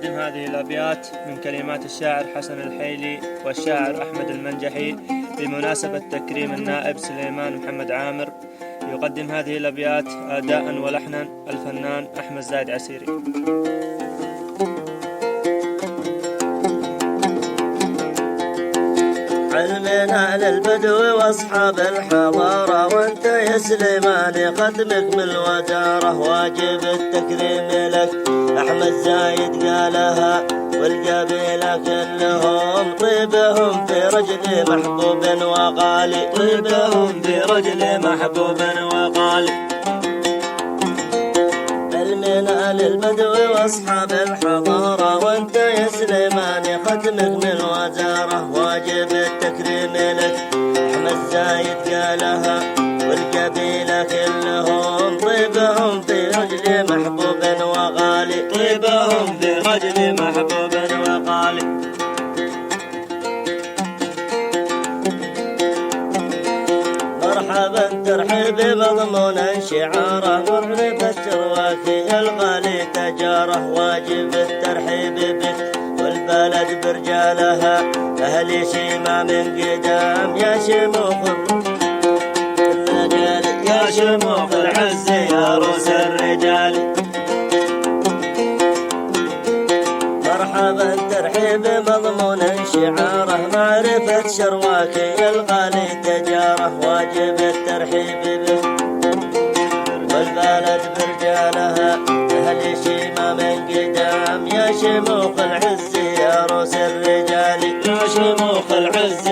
يقدم هذه الأبيات من كلمات الشاعر حسن الحيلي والشاعر أحمد المنجحي بمناسبة تكريم النائب سليمان محمد عامر. يقدم هذه الأبيات أداء ولحنا الفنان أحمد زايد عسيري. علمنا للبدو واصحاب الحضارة، وانت يا سليماني ختمك من الوزارة، واجب التكريم لك احمد زايد قالها، والقبيلة كلهم طيبهم في رجل محبوب وغالي، طيبهم في رجل محبوب وغالي. علمنا للبدو واصحاب الحضارة، وانت يا سليماني ختمك من الوزارة، واجب التكريم لك احمد زايد قالها، والقبيلة كلهم طيبهم في رجل محبوب وغالي، طيبهم في رجل محبوب وغالي. مرحبا ترحيب مضمون شعاره، مرحبا الترواكي الغالي تجاره، واجب الترحيب بك والبلد برجالها، أهل شيمة من قدام يا شموخ الرجال، يا شموخ العز يا روس الرجال. مرحبا ترحيب مضمون شعاره، معرفة شرواكي الغالي تجاره، واجب الترحيب به والبلد برجالها، أهل شيمة من قدام يا شموخ العز يا روس الرجال، يا شموخ العز